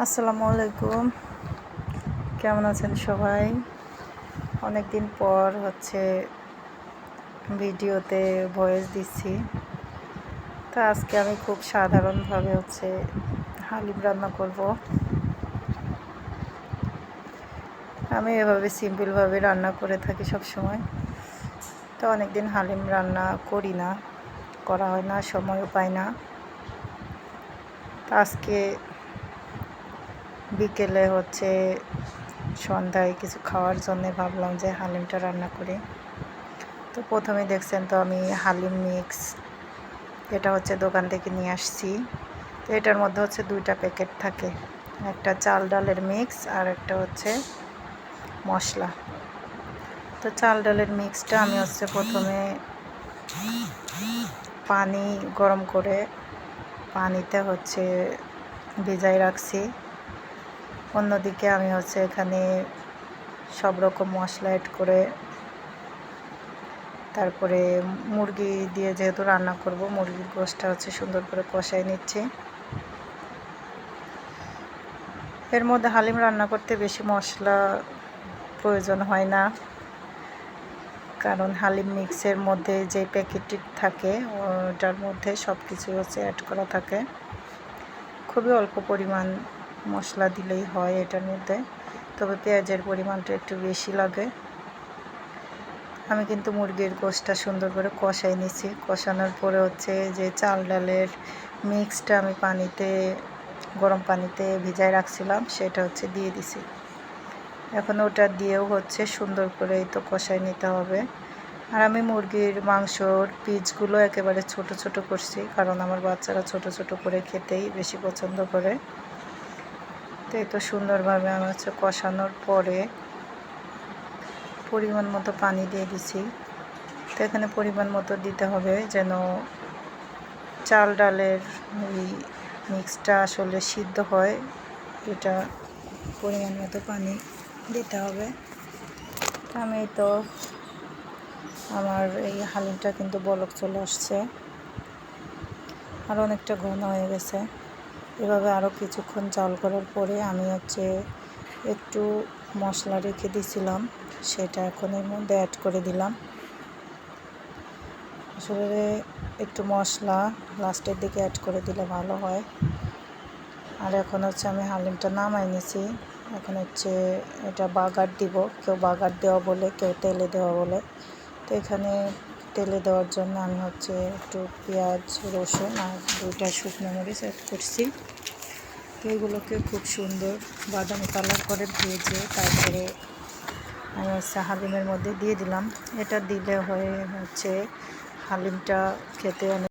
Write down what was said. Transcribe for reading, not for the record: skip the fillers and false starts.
আসসালামু আলাইকুম। কেমন আছেন সবাই? অনেক দিন পর ভিডিওতে ভয়েস দিচ্ছি। তো আজকে আমি খুব সাধারণভাবে হালিম রান্না করব। আমি এভাবে সিম্পলভাবে রান্না করে থাকি সব সময়। তো অনেক দিন হালিম রান্না করা হয় না, সময়ও পাই না। তো আজকে বিকেলে সন্ধ্যায় কিছু খাওয়ার জন্য ভাবলাম যে হালিমটা রান্না করি। তো প্রথমে দেখছেন তো আমি হালিম মিক্স এটা দোকান থেকে নিয়ে আসছি। তো এটার মধ্যে দুইটা প্যাকেট থাকে, একটা চাল ডালের মিক্স আর একটা মশলা। তো চাল ডালের মিক্সটা আমি প্রথমে পানি গরম করে পানিতে ভিজাই রাখছি। অন্যদিকে আমি এখানে সব রকম মশলা অ্যাড করে তারপরে মুরগি দিয়ে যেহেতু রান্না করব, মুরগির গোশটা সুন্দর করে কষাই নিচ্ছি। এর মধ্যে হালিম রান্না করতে বেশি মশলা প্রয়োজন হয় না, কারণ হালিম মিক্সের মধ্যে যে প্যাকেটটি থাকে ওটার মধ্যে সব কিছু অ্যাড করা থাকে। খুবই অল্প পরিমাণ মশলা দিলেই হয় এটার মধ্যে, তবে পেঁয়াজের পরিমাণটা একটু বেশি লাগে। আমি কিন্তু মুরগির গোশটা সুন্দর করে কষাই নিছি। কষানোর পরে যে চাল ডালের মিক্সটা আমি গরম পানিতে ভিজায় রাখছিলাম সেটা দিয়ে দিছি। এখন ওটা দিয়েও সুন্দর করে তো কষাই নিতে হবে। আর আমি মুরগির মাংসর পিসগুলো একেবারে ছোট ছোট করছি, কারণ আমার বাচ্চারা ছোট ছোট করে খেতেই বেশি পছন্দ করে। তো এই তো সুন্দরভাবে আমি কষানোর পরে পরিমাণ মতো পানি দিয়ে দিছি। তো এখানে পরিমাণ মতো দিতে হবে যেন চাল ডালের এই মিক্সটা সিদ্ধ হয়। এটা পরিমাণ মতো পানি দিতে হবে। আমি তো আমার এই হালিমটা কিন্তু বলক চলে আসছে, আর অনেকটা ঘন হয়ে গেছে। এভাবে আরও কিছুক্ষণ জাল করার পরে আমি একটু মশলা রেখে দিয়েছিলাম, সেটা এখন এর মধ্যে অ্যাড করে দিলাম। আসলে একটু মশলা লাস্টের দিকে অ্যাড করে দিলে ভালো হয়। আর এখন আমি হালিমটা নামাই নিছি। এখন এটা বাগার দিব, কেউ বাগার দেওয়া বলে, কেউ তেলে দেওয়া বলে। তো এখানে তেলে দেওয়ার জন্য আমি একটু পেঁয়াজ, রসুন আর দুইটা শুকনো মরিচ অ্যাড করছি। তো এগুলোকে খুব সুন্দর বাদামি কালার করে ভেজে তারপরে আমি হালিমের মধ্যে দিয়ে দিলাম। এটা দিলে হালিমটা খেতে অনেক